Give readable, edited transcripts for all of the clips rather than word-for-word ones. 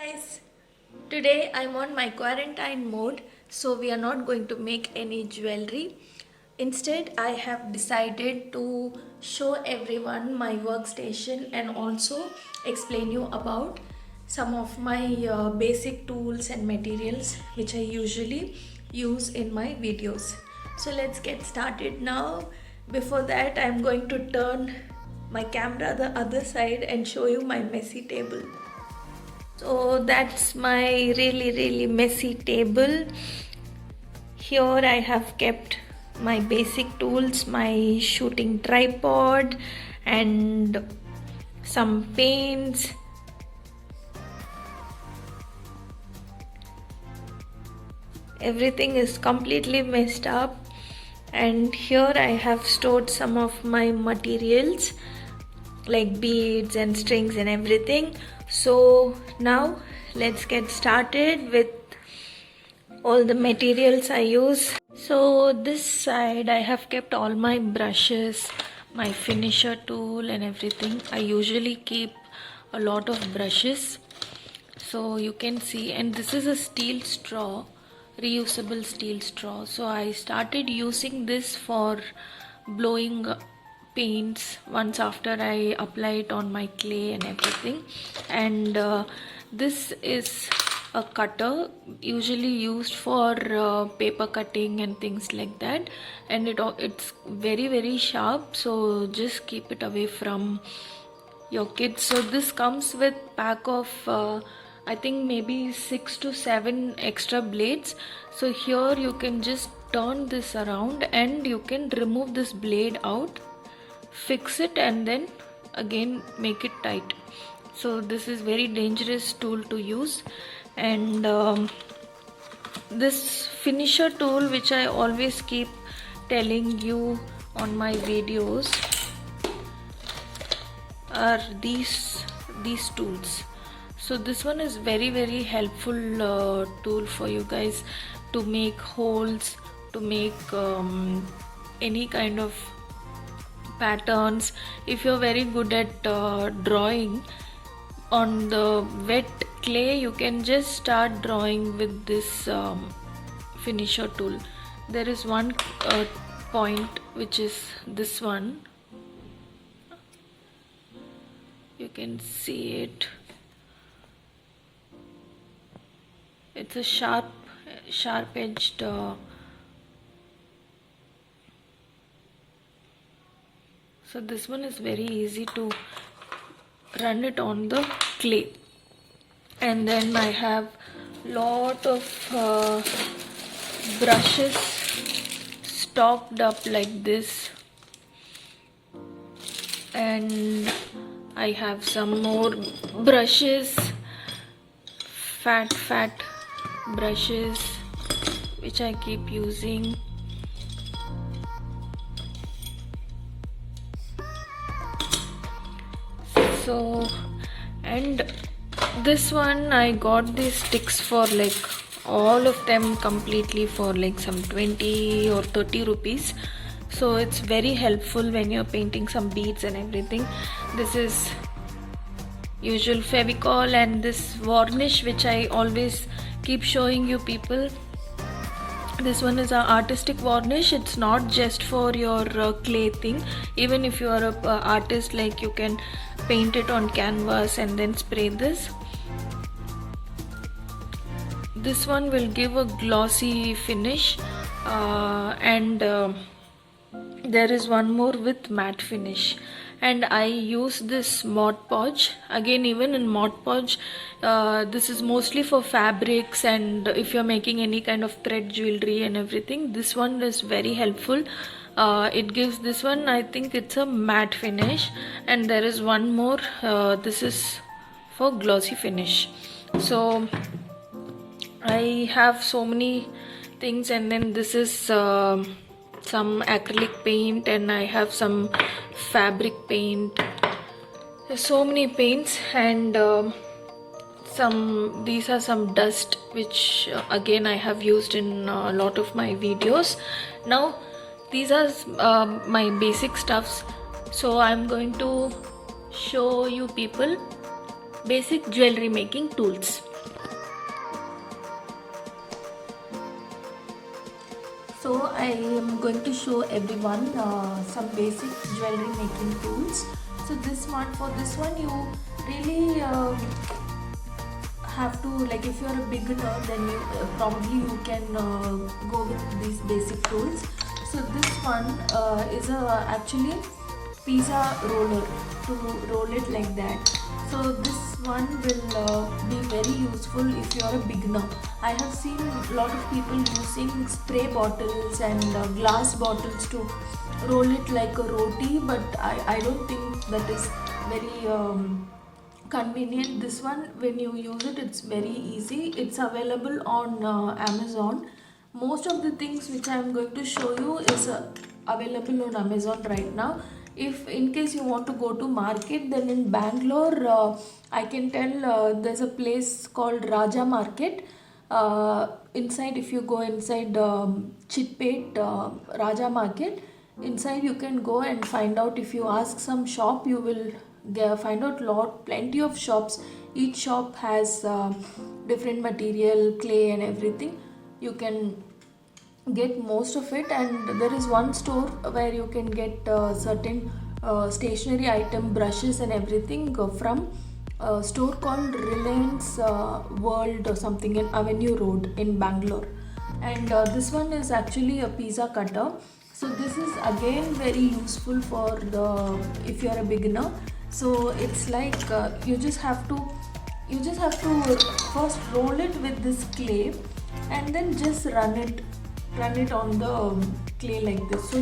Guys, today I'm on my quarantine mode, so we are not going to make any jewelry. Instead, I have decided to show everyone my workstation and also explain you about some of my basic tools and materials which I usually use in my videos. So let's get started now. Before that, I'm going to turn my camera the other side and show you my messy table. So that's my really messy table. Here I have kept my basic tools, my shooting tripod and some paints. Everything is completely messed up, and here I have stored some of my materials like beads and strings and everything. So now let's get started with all the materials I use. So this side I have kept all my brushes, my finisher tool and everything. I usually keep a lot of brushes, so you can see. And this is a steel straw, reusable steel straw. So I started using this for blowing paints once after I apply it on my clay and everything. And this is a cutter usually used for paper cutting and things like that, and it's very sharp, so just keep it away from your kids. So this comes with pack of I think maybe 6 to 7 extra blades. So here you can just turn this around and you can remove this blade out, fix it, and then again make it tight. So this is very dangerous tool to use. And this finisher tool, which I always keep telling you on my videos, are these tools. So this one is very helpful tool for you guys to make holes, to make any kind of patterns. If you're very good at drawing on the wet clay, you can just start drawing with this finisher tool. There is one point, which is this one. You can see it. It's a sharp edged so this one is very easy to run it on the clay. And then I have lot of brushes stocked up like this, and I have some more brushes, fat brushes, which I keep using. So, and this one I got these sticks for like all of them completely for like some 20 or 30 rupees. So it's very helpful when you're painting some beads and everything. This is usual Fevicol, and this varnish which I always keep showing you people. This one is an artistic varnish. It's not just for your clay thing. Even if you are a artist, like, you can paint it on canvas and then spray this. This one will give a glossy finish, and there is one more with matte finish. And I use this Mod Podge. Again, even in Mod Podge, this is mostly for fabrics, and if you're making any kind of thread jewelry and everything, this one is very helpful. It gives this one, I think it's a matte finish, and there is one more, this is for glossy finish. So I have so many things. And then this is some acrylic paint, and I have some fabric paint. There's so many paints. And these are some dust, which again I have used in a lot of my videos. Now these are my basic stuffs. So I'm going to show you people basic jewelry making tools. So I am going to show everyone some basic jewelry making tools. So for this one you really have to, like, if you are a beginner, then you probably you can go with these basic tools. So this one is actually pizza roller, to roll it like that. So this one will be very useful if you are a beginner. I have seen a lot of people using spray bottles and glass bottles to roll it like a roti, but I don't think that is very convenient. This one, when you use it, it's very easy. It's available on Amazon. Most of the things which I am going to show you is available on Amazon right now. If in case you want to go to market, then in Bangalore, I can tell there's a place called Raja Market. Inside, if you go inside Chitpet Raja Market, inside you can go and find out. If you ask some shop, you will find out plenty of shops. Each shop has different material, clay and everything. You can get most of it, and there is one store where you can get certain stationery item, brushes and everything from a store called Reliance World or something in Avenue Road in Bangalore. And this one is actually a pizza cutter. So this is again very useful for if you are a beginner. So it's like you just have to first roll it with this clay and then just run it on the clay like this. So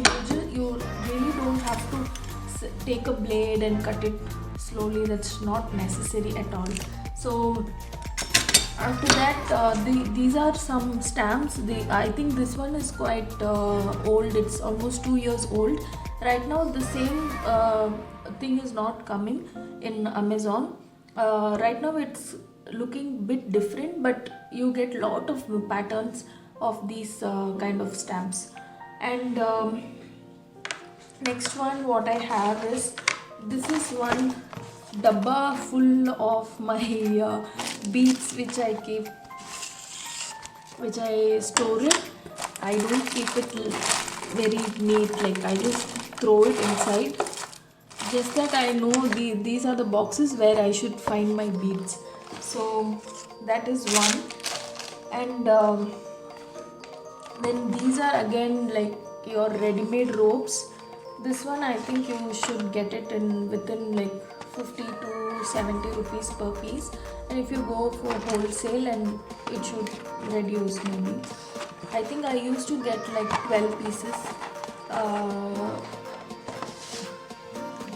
you really don't have to take a blade and cut it slowly. That's not necessary at all. So after that, these are some stamps. I think this one is quite old. It's almost 2 years old. Right now the same thing is not coming in Amazon. Right now it's looking bit different, but you get lot of patterns of these kind of stamps. And next one what I have is, this is one dabba full of my beads which I store it. I don't keep it very neat, like I just throw it inside. Just that I know these are the boxes where I should find my beads. So that is one. And then these are again like your ready-made ropes. This one I think you should get it within like 50 to 70 rupees per piece, and if you go for wholesale, and it should reduce maybe. I think I used to get like 12 pieces.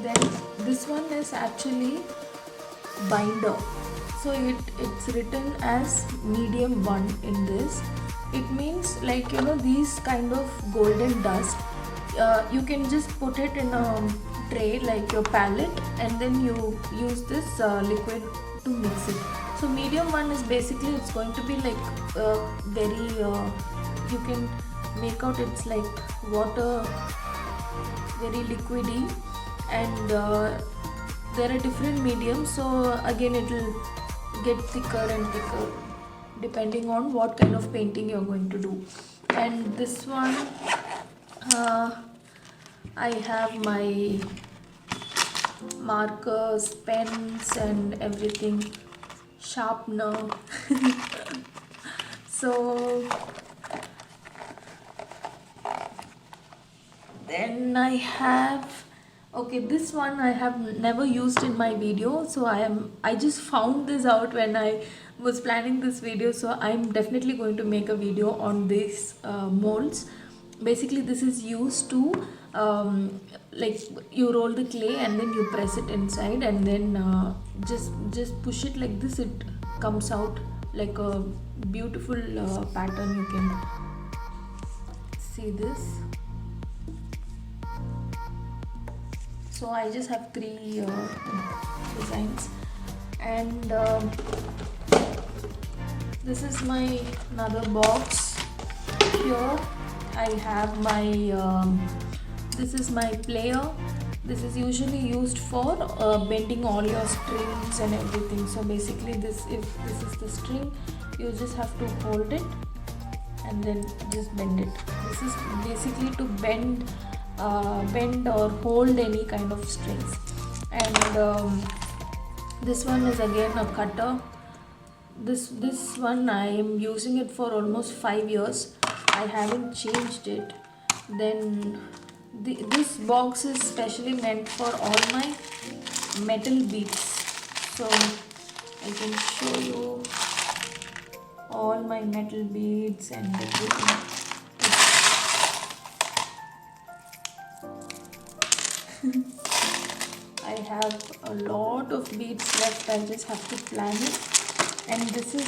Then this one is actually binder. So it's written as medium 1 in this. It means, like, you know, these kind of golden dust, you can just put it in a tray like your palette, and then you use this liquid to mix it. So medium 1 is basically, it's going to be like very you can make out it's like water, very liquidy, and there are different mediums. So again it will get thicker and thicker depending on what kind of painting you're going to do. And this one, I have my markers, pens and everything, sharpener. So then I have, okay, this one I have never used in my video, so I just found this out when I was planning this video. So I'm definitely going to make a video on these molds. Basically this is used to like you roll the clay and then you press it inside, and then just push it like this, it comes out like a beautiful pattern. You can see this. So I just have 3 designs, and this is my another box. Here I have my this is my player. This is usually used for bending all your strings and everything. So basically if this is the string, you just have to hold it and then just bend it. This is basically to bend or hold any kind of strings. And this one is again a cutter. This one I am using it for almost 5 years. I haven't changed it. Then this box is specially meant for all my metal beads. So I can show you all my metal beads and everything. I have a lot of beads left. I just have to plan it. And this is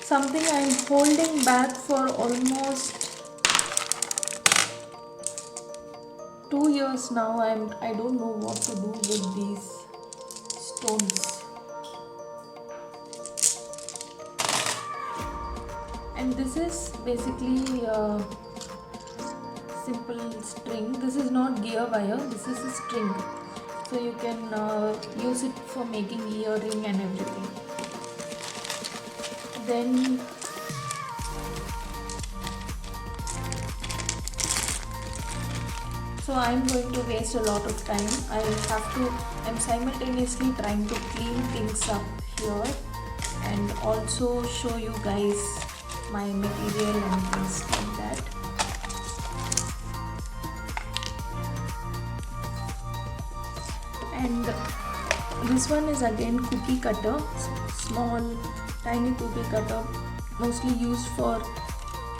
something I'm holding back for almost 2 years now. I don't know what to do with these stones. And this is basically a simple string. This is not gear wire, this is a string. So you can use it for making earring and everything. Then so I'm going to waste a lot of time. I'm simultaneously trying to clean things up here and also show you guys my material and things like that. And this one is again cookie cutter, small tiny cookie cutter, mostly used for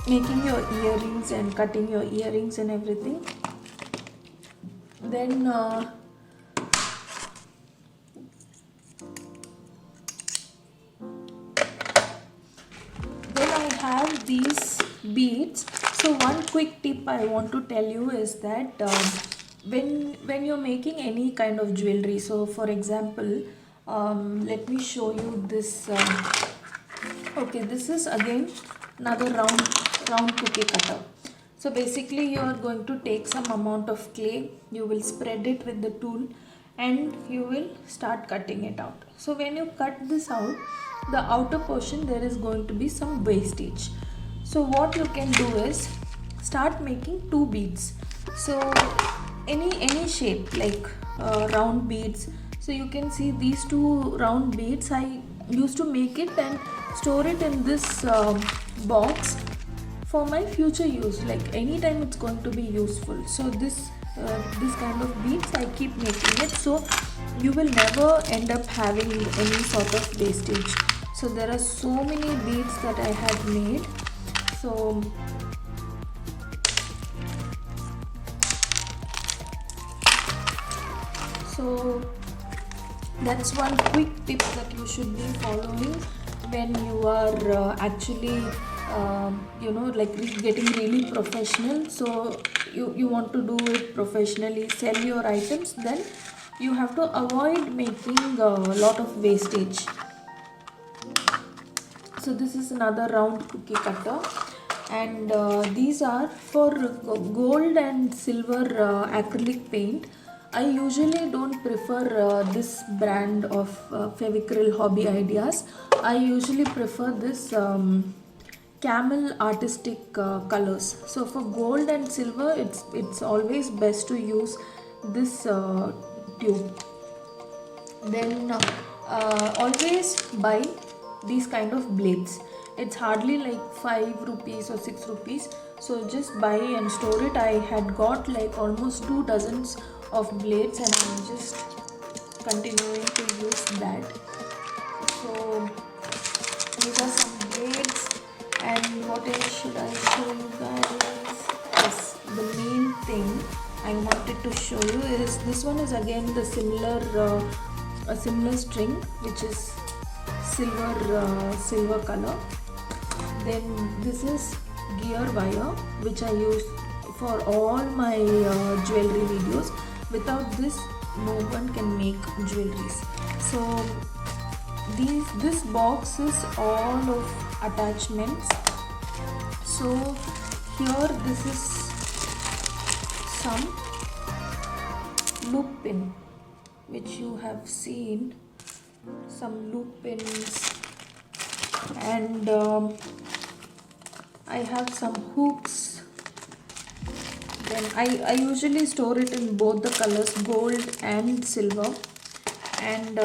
making your earrings and cutting your earrings and everything. Then I have these beads. So one quick tip I want to tell you is that when you're making any kind of jewelry, so for example, let me show you this. Okay, this is again another round cookie cutter. So basically you are going to take some amount of clay, you will spread it with the tool and you will start cutting it out. So when you cut this out, the outer portion there is going to be some wastage. So what you can do is start making 2 beads. So any shape, like round beads. So you can see these 2 round beads. I used to make it and store it in this box for my future use, like anytime it's going to be useful. So this kind of beads I keep making it, so you will never end up having any sort of wastage. So there are so many beads that I had made. So that's one quick tip that you should be following when you are actually like getting really professional. So you want to do it professionally, sell your items, then you have to avoid making a lot of wastage. So this is another round cookie cutter, and these are for gold and silver acrylic paint. I usually don't prefer this brand of Fevicryl Hobby Ideas. I usually prefer this Camel Artistic colors. So for gold and silver, it's always best to use this tube. Then always buy these kind of blades. It's hardly like 5 rupees or 6 rupees. So just buy and store it. I had got like almost 2 dozens of blades and I'm just continuing to use that. So these are some blades. And what else should I show you guys? Yes, the main thing I wanted to show you is this one is again the a similar string, which is silver color. Then this is gear wire, which I use for all my jewelry videos. Without this, no one can make jewelries. So this box is all of attachments. So here this is some loop pin, which you have seen, some loop pins, and I have some hooks. Then I usually store it in both the colors, gold and silver. And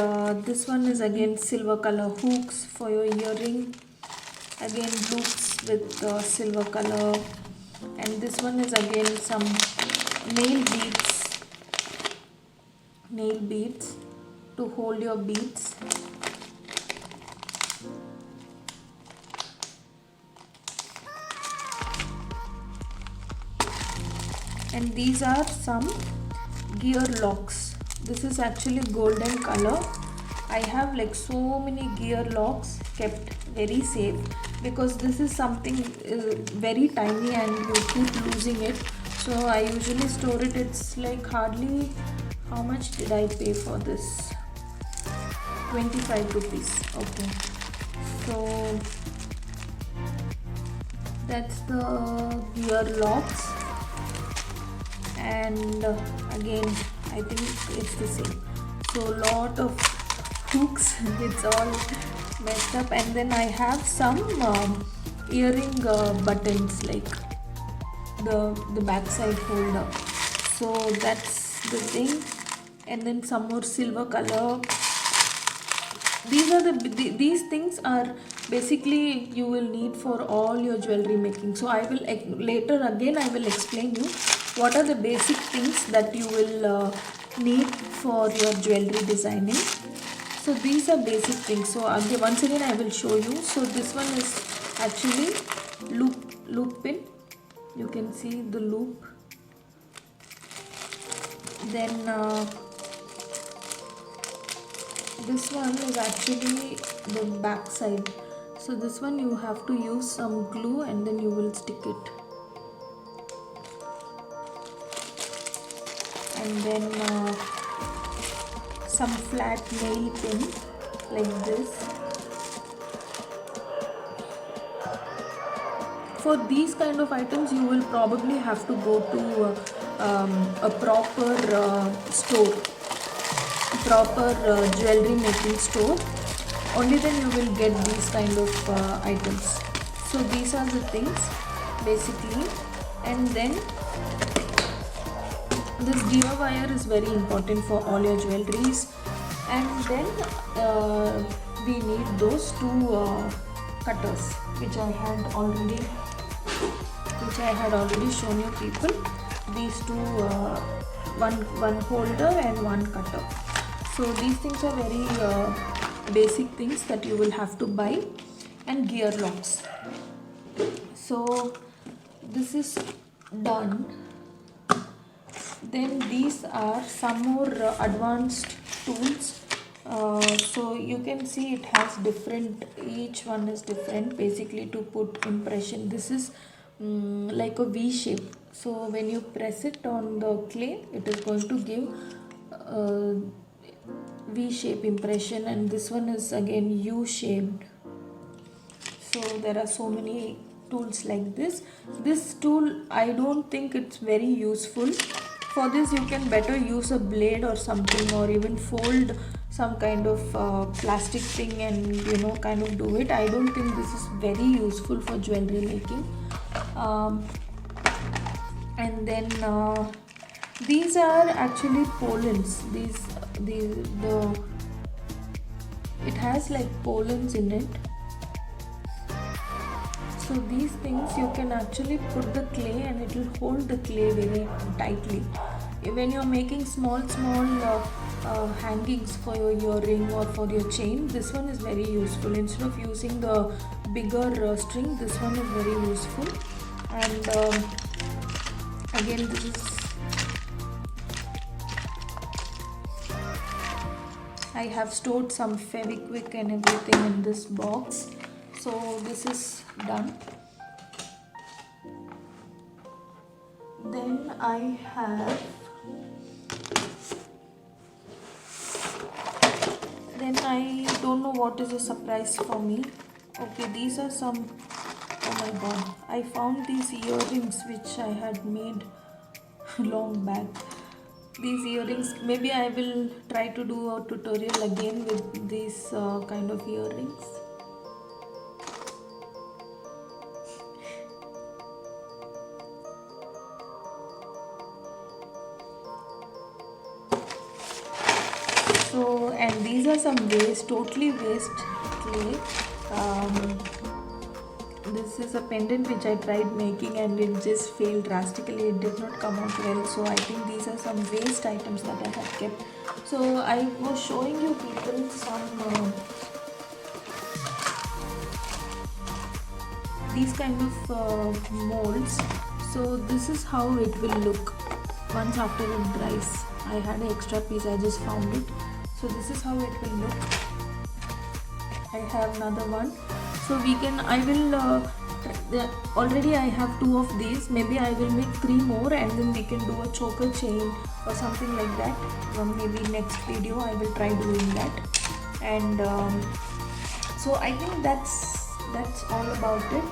this one is again silver color hooks for your earring. Again loops with silver color. And this one is again some nail beads to hold your beads. And these are some gear locks. This is actually golden color. I have like so many gear locks kept very safe, because this is something very tiny and you keep losing it. So I usually store it. It's like hardly, how much did I pay for this? 25 rupees. Okay, so that's the gear locks. And again I think it's the same. So lot of hooks, it's all messed up. And then I have some earring buttons, like the backside holder. So that's the thing. And then some more silver color. These things are basically you will need for all your jewelry making. So I will later again I will explain you what are the basic things that you will need for your jewelry designing. So these are basic things. So again, once again I will show you. So this one is actually loop pin. You can see the loop. Then this one is actually the back side. So this one you have to use some glue and then you will stick it. And then some flat nail pin like this. For these kind of items you will probably have to go to a proper store, proper jewelry making store. Only then you will get these kind of items. So these are the things basically. And then this gear wire is very important for all your jewelries. And then we need those two cutters which I had already shown you people. These two, one holder and one cutter. So these things are very basic things that you will have to buy. And gear locks. So this is done. Then these are some more advanced tools. So you can see it has different, each one is different, basically to put impression. This is like a V shape. So when you press it on the clay, it is going to give V shape impression. And this one is again U shaped. So there are so many tools like this. This tool, I don't think it's very useful. For this you can better use a blade or something, or even fold some kind of plastic thing and kind of do it. I don't think this is very useful for jewelry making. And then these are actually pollens. It has like pollens in it. So these things you can actually put the clay and it will hold the clay very tightly. When you're making small hangings for your earring or for your chain, this one is very useful. Instead of using the bigger string, this one is very useful. And again, this is, I have stored some Fevikwik and everything in this box. So this is done. Then I don't know what is a surprise for me. Okay, these are some, oh my god, I found these earrings which I had made long back. These earrings, maybe I will try to do a tutorial again with these kind of earrings. So, and these are some waste, totally waste clay. This is a pendant which I tried making and it just failed drastically. It did not come out well. So I think these are some waste items that I have kept. So I was showing you people some these kind of molds. So this is how it will look once after it dries. I had an extra piece, I just found it. So this is how it will look. I have another one. So we can, already I have 2 of these. Maybe I will make 3 more and then we can do a choker chain or something like that. Maybe next video I will try doing that. And so I think that's all about it.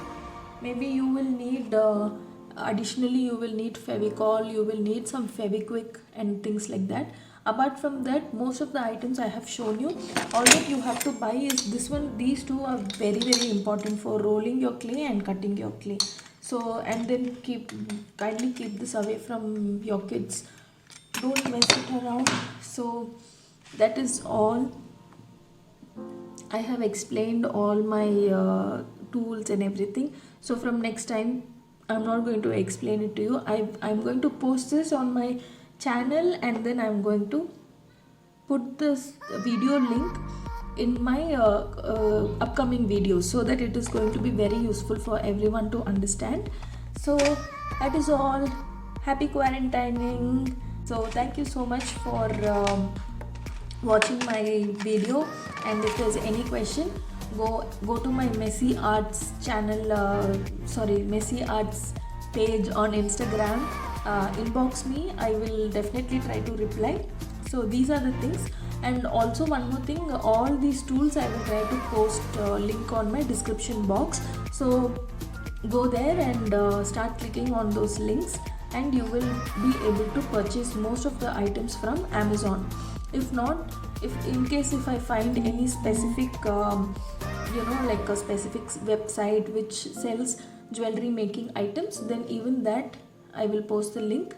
Maybe you will need additionally you will need Fevicol, you will need some Fevikwik and things like that. Apart from that, most of the items I have shown you. All that you have to buy is this one. These two are very important for rolling your clay and cutting your clay. So, and then kindly keep this away from your kids. Don't mess it around. So that is all. I have explained all my tools and everything. So from next time I'm not going to explain it to you. I'm going to post this on my channel and then I'm going to put this video link in my upcoming videos so that it is going to be very useful for everyone to understand. So that is all. Happy quarantining. So thank you so much for watching my video, and if there's any question, go to my Messy Arts channel, Messy Arts page on Instagram. Inbox me, I will definitely try to reply. So these are the things. And also one more thing, all these tools I will try to post link on my description box. So go there and start clicking on those links and you will be able to purchase most of the items from Amazon. If not, if I find any specific like a specific website which sells jewelry making items, then even that I will post the link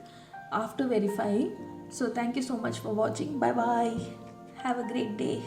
after verifying. So thank you so much for watching. Bye bye. Have a great day.